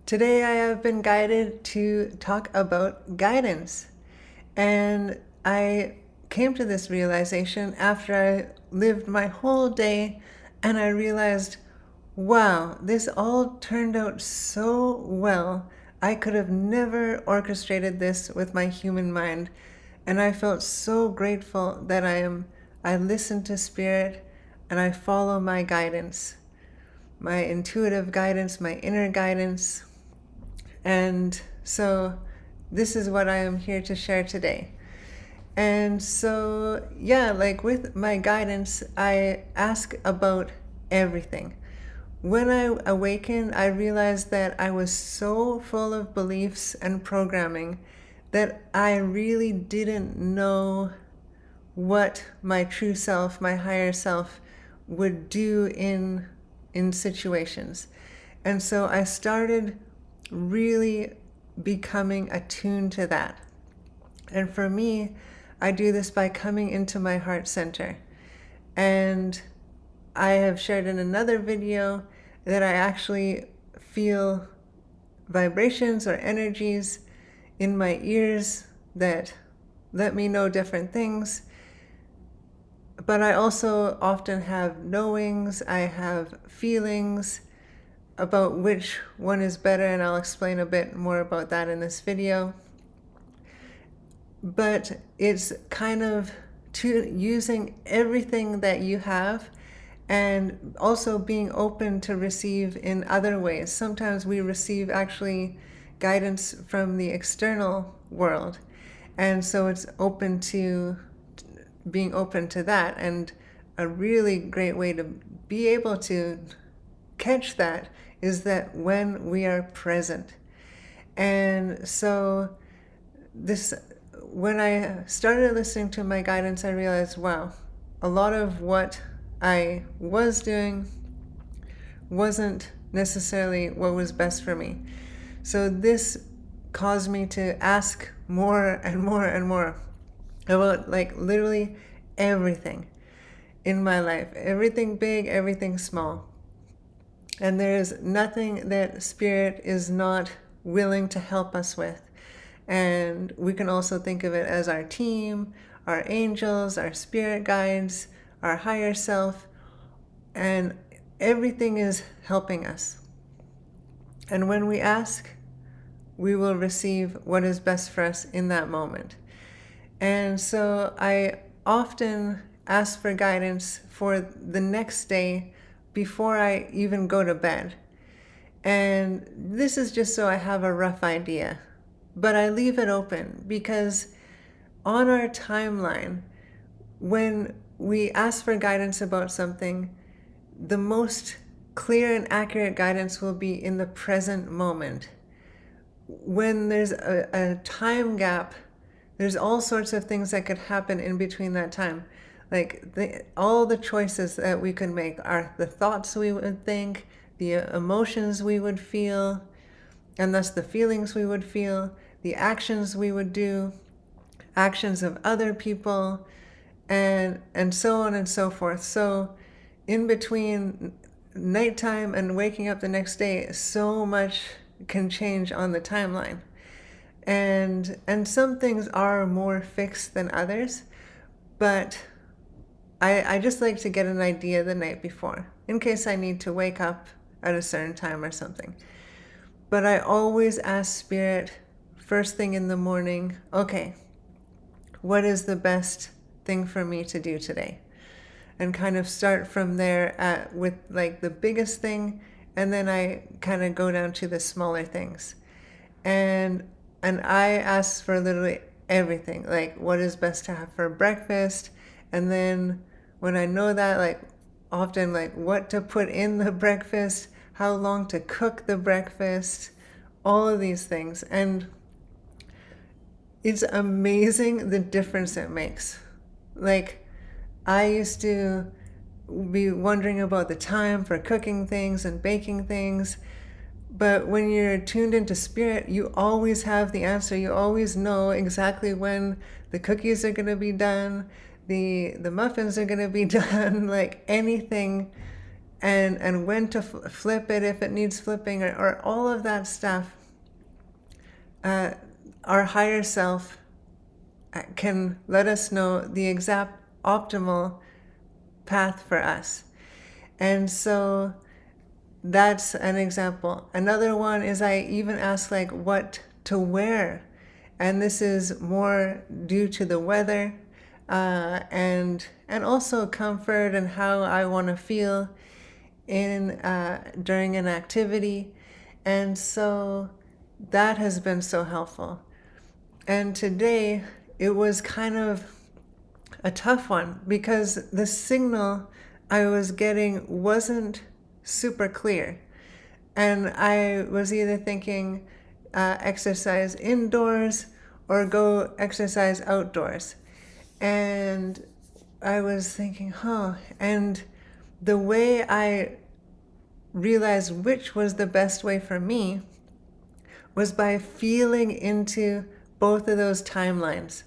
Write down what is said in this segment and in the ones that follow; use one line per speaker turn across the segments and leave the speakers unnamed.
Today I have been guided to talk about guidance. And I came to this realization after I lived my whole day and I realized, wow, this all turned out so well. I could have never orchestrated this with my human mind. And I felt so grateful that I listen to spirit and I follow my guidance, my intuitive guidance, my inner guidance. And so this is what I am here to share today. And so, yeah, like with my guidance, I ask about everything. When I awakened, I realized that I was so full of beliefs and programming that I really didn't know what my true self, my higher self, would do in situations. And so I started really becoming attuned to that. And for me, I do this by coming into my heart center. And I have shared in another video that I actually feel vibrations or energies in my ears that let me know different things. But I also often have knowings, I have feelings about which one is better, and I'll explain a bit more about that in this video. But it's kind of using everything that you have and also being open to receive in other ways. Sometimes we receive actually guidance from the external world, and so it's open to being open to that. And a really great way to be able to catch that is that when we are present. And so when I started listening to my guidance, I realized, wow, a lot of what I was doing wasn't necessarily what was best for me. So this caused me to ask more and more and more about like literally everything in my life, everything big, everything small. And there's nothing that spirit is not willing to help us with. And we can also think of it as our team, our angels, our spirit guides, our higher self, and everything is helping us. And when we ask, we will receive what is best for us in that moment. And so I often ask for guidance for the next day before I even go to bed. And this is just so I have a rough idea. But I leave it open because on our timeline, when we ask for guidance about something, the most clear and accurate guidance will be in the present moment. When there's a time gap, there's all sorts of things that could happen in between that time. Like all the choices that we could make are the thoughts we would think, the emotions we would feel, and thus the feelings we would feel, the actions we would do, actions of other people, and so on and so forth. So in between nighttime and waking up the next day, so much can change on the timeline. And some things are more fixed than others, but I just like to get an idea the night before in case I need to wake up at a certain time or something. But I always ask spirit first thing in the morning, okay, what is the best thing for me to do today? And kind of start from there with like the biggest thing, and then I kind of go down to the smaller things. And I ask for literally everything, like what is best to have for breakfast, and then when I know that, like often like what to put in the breakfast, how long to cook the breakfast, all of these things. And it's amazing the difference it makes. Like I used to be wondering about the time for cooking things and baking things, but when you're tuned into spirit, you always have the answer. You always know exactly when the cookies are going to be done, the muffins are going to be done, like anything. and when to flip it if it needs flipping, or all of that stuff. Our higher self can let us know the exact optimal path for us. And so that's an example. Another one is I even ask like what to wear. And this is more due to the weather, and also comfort and how I want to feel in during an activity. And so that has been so helpful. And today it was kind of a tough one because the signal I was getting wasn't super clear. And I was either thinking exercise indoors or go exercise outdoors. And I was thinking, and the way I realized which was the best way for me was by feeling into both of those timelines.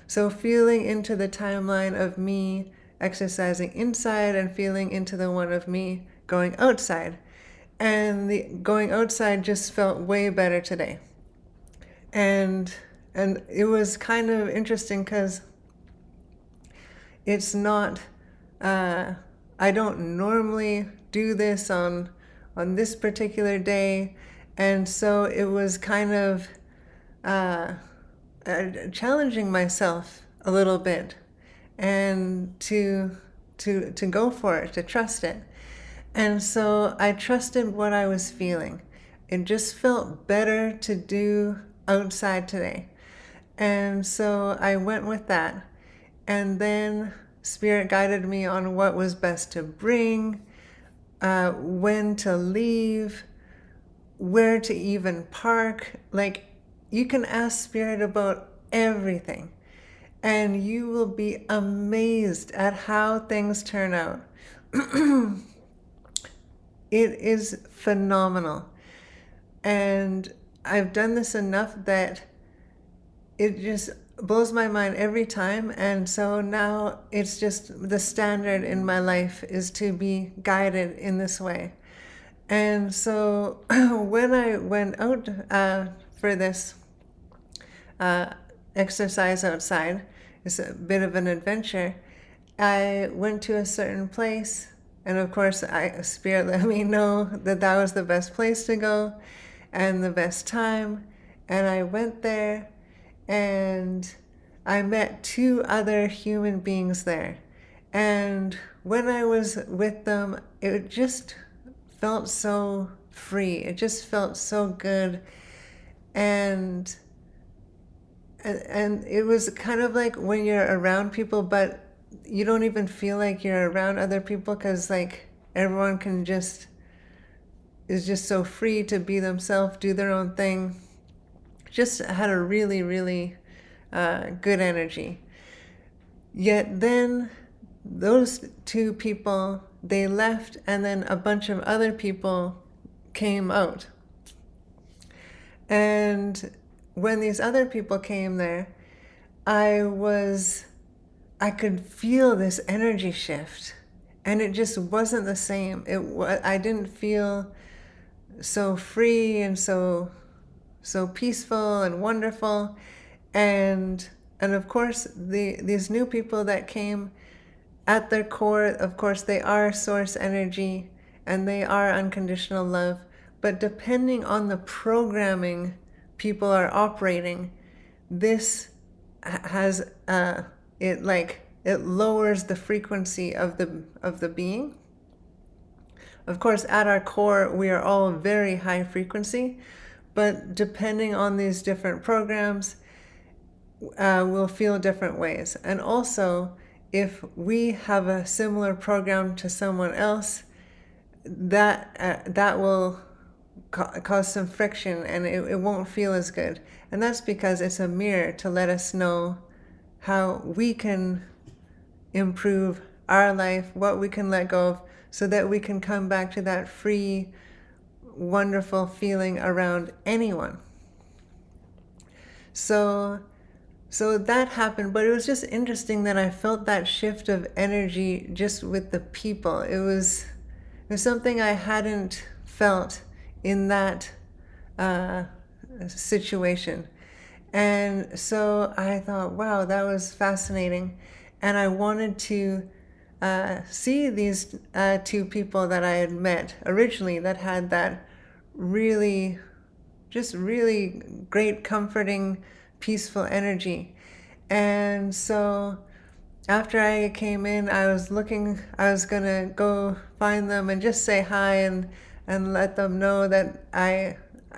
So feeling into the timeline of me exercising inside and feeling into the one of me going outside. And the going outside just felt way better today. And it was kind of interesting because it's not, I don't normally do this on this particular day. And so it was kind of challenging myself a little bit and to go for it, to trust it. And so I trusted what I was feeling. It just felt better to do outside today. And so I went with that. And then Spirit guided me on what was best to bring, when to leave, where to even park. Like, you can ask Spirit about everything, and you will be amazed at how things turn out. It is phenomenal. And I've done this enough that it just blows my mind every time. And so now it's just the standard in my life is to be guided in this way. And so when I went out for this exercise outside, it's a bit of an adventure. I went to a certain place, and of course, Spirit let me know that that was the best place to go and the best time. And I went there, and I met 2 other human beings there. And when I was with them, it just felt so free. It just felt so good. And it was kind of like when you're around people, but you don't even feel like you're around other people because like everyone is just so free to be themselves, do their own thing. Just had a really, really good energy. Yet then those 2 people, they left, and then a bunch of other people came out. And when these other people came there, I could feel this energy shift, and it just wasn't the same. I didn't feel so free and so peaceful and wonderful. And of course, these new people that came, at their core, of course, they are source energy and they are unconditional love. But depending on the programming people are operating, this has it lowers the frequency of the being. Of course, at our core, we are all very high frequency, but depending on these different programs, we'll feel different ways. And also, if we have a similar program to someone else, that will cause some friction, and it won't feel as good. And that's because it's a mirror to let us know how we can improve our life, what we can let go of, so that we can come back to that free, wonderful feeling around anyone. So that happened, but it was just interesting that I felt that shift of energy just with the people. There's something I hadn't felt in that uh, situation. And so I thought, wow, that was fascinating. And I wanted to see these two people that I had met originally that had that really, just really great, comforting, peaceful energy. And so after I came in, I was gonna go find them and just say hi and let them know that I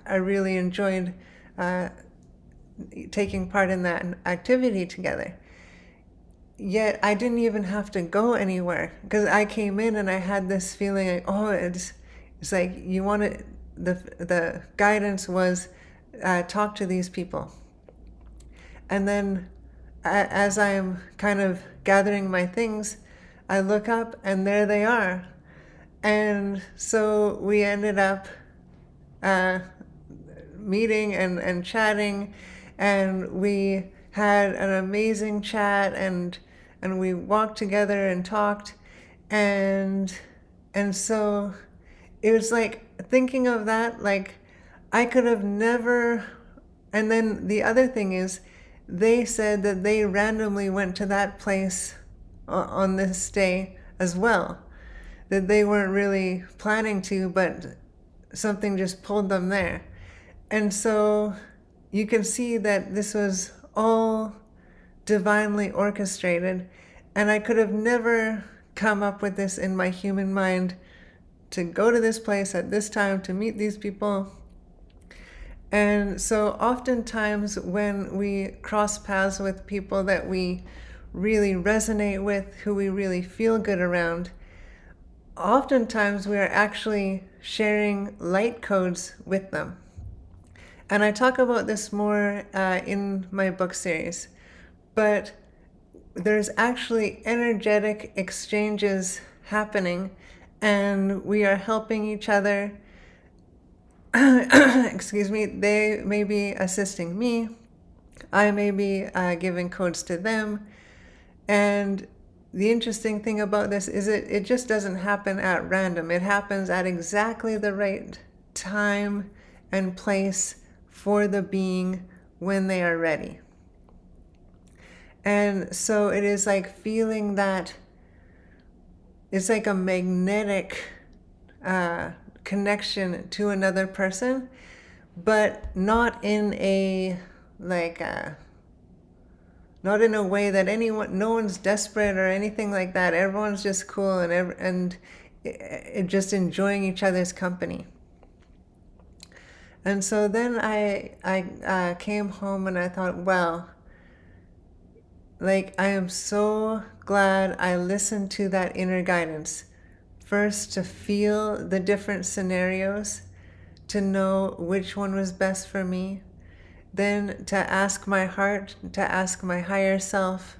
really enjoyed uh, taking part in that activity together. Yet I didn't even have to go anywhere because I came in and I had this feeling like, oh, it's like you want to, the guidance was talk to these people. And then as I'm kind of gathering my things, I look up and there they are. And so we ended up uh, meeting and chatting, and we had an amazing chat, and we walked together and talked, and and so it was like thinking of that, like I could have never. And then the other thing is, they said that they randomly went to that place on this day as well, that they weren't really planning to, but something just pulled them there. And so you can see that this was all divinely orchestrated, and I could have never come up with this in my human mind to go to this place at this time to meet these people. And so oftentimes when we cross paths with people that we really resonate with, who we really feel good around, oftentimes we are actually sharing light codes with them. And I talk about this more in my book series, but there's actually energetic exchanges happening, and we are helping each other. Excuse me, they may be assisting me, I may be giving codes to them. And the interesting thing about this is it just doesn't happen at random. It happens at exactly the right time and place for the being when they are ready. And so it is like feeling that it's like a magnetic connection to another person, but not in a like not in a way that no one's desperate or anything like that. Everyone's just cool and just enjoying each other's company. And so then I came home and I thought, well, like I am so glad I listened to that inner guidance. First, to feel the different scenarios, to know which one was best for me. Then to ask my heart, to ask my higher self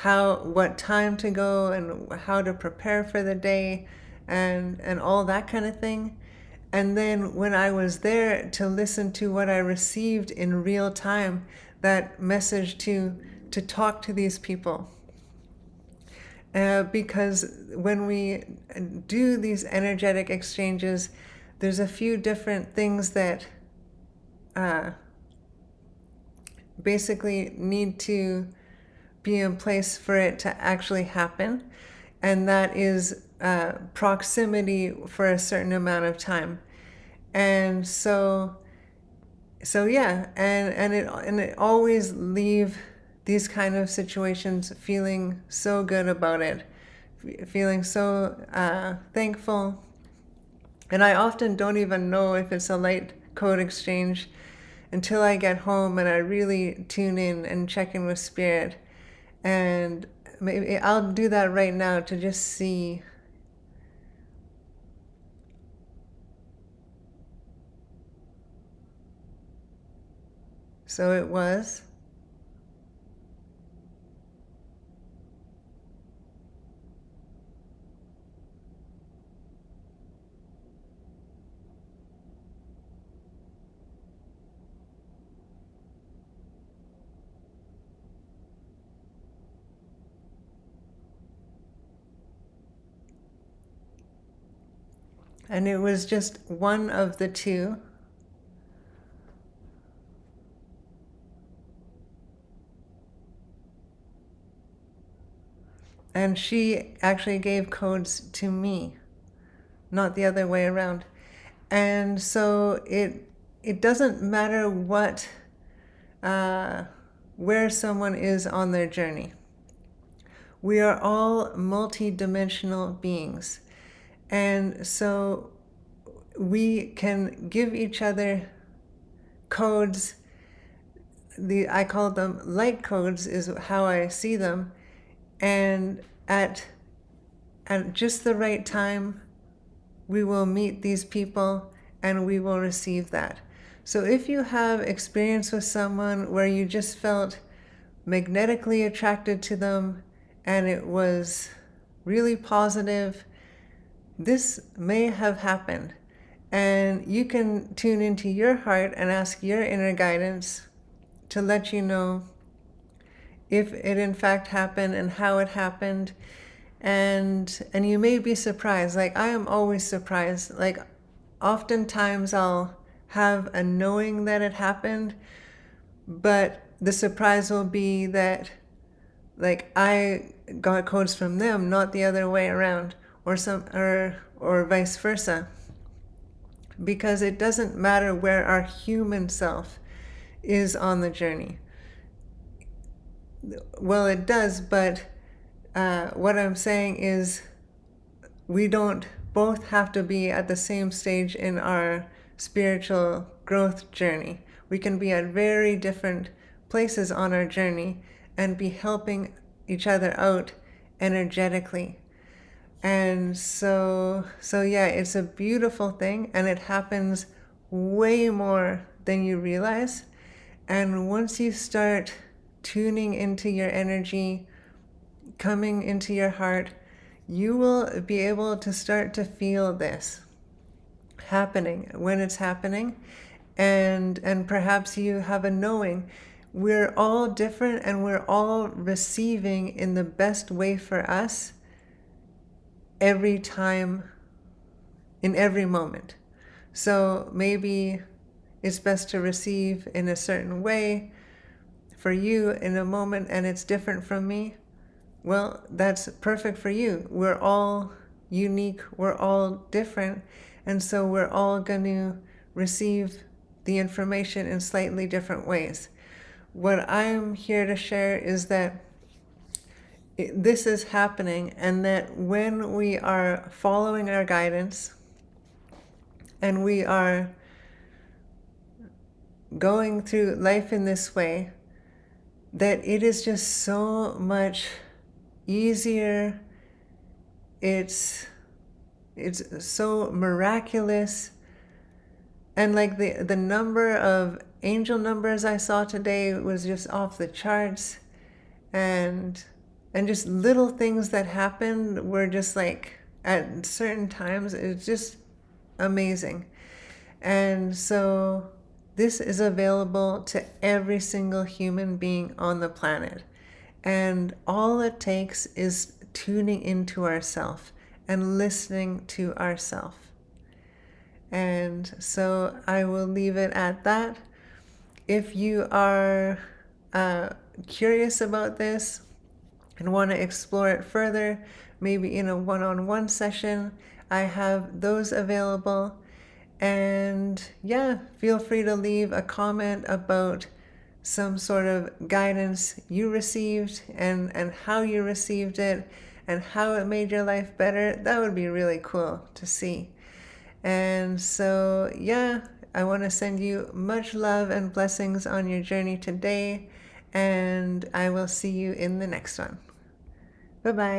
what time to go and how to prepare for the day and all that kind of thing. And then when I was there, to listen to what I received in real time, that message to talk to these people. Because when we do these energetic exchanges, there's a few different things that basically need to be in place for it to actually happen. And that is proximity for a certain amount of time. And so yeah, and it always leave these kind of situations feeling so good about it, feeling so thankful. And I often don't even know if it's a light code exchange until I get home and I really tune in and check in with spirit. And maybe I'll do that right now to just see. So it was. And it was just one of the two. And she actually gave codes to me, not the other way around. And so it doesn't matter what where someone is on their journey. We are all multi-dimensional beings. And so we can give each other codes. I call them light codes, is how I see them. And at just the right time, we will meet these people and we will receive that. So if you have experience with someone where you just felt magnetically attracted to them and it was really positive, this may have happened. And you can tune into your heart and ask your inner guidance to let you know if it in fact happened and how it happened. And you may be surprised. Like, I am always surprised. Like, oftentimes I'll have a knowing that it happened, but the surprise will be that, like, I got codes from them, not the other way around, or vice versa. Because it doesn't matter where our human self is on the journey. Well, it does, but what I'm saying is we don't both have to be at the same stage in our spiritual growth journey. We can be at very different places on our journey and be helping each other out energetically. And so yeah, it's a beautiful thing, and it happens way more than you realize. And once you start tuning into your energy, coming into your heart, you will be able to start to feel this happening when it's happening. And perhaps you have a knowing. We're all different and we're all receiving in the best way for us every time, in every moment. So maybe it's best to receive in a certain way for you in a moment, and it's different from me. Well, that's perfect for you. We're all unique, we're all different, and so we're all going to receive the information in slightly different ways. What I'm here to share is that this is happening, and that when we are following our guidance and we are going through life in this way, that it is just so much easier. It's so miraculous. And like the number of angel numbers I saw today was just off the charts. And just little things that happened were just like, at certain times, it's just amazing. And so this is available to every single human being on the planet. And all it takes is tuning into ourself and listening to ourself. And so I will leave it at that. If you are curious about this and want to explore it further, maybe in a one-on-one session, I have those available. And yeah, feel free to leave a comment about some sort of guidance you received and how you received it and how it made your life better. That would be really cool to see. And so yeah, I want to send you much love and blessings on your journey today, and I will see you in the next one. Bye-bye.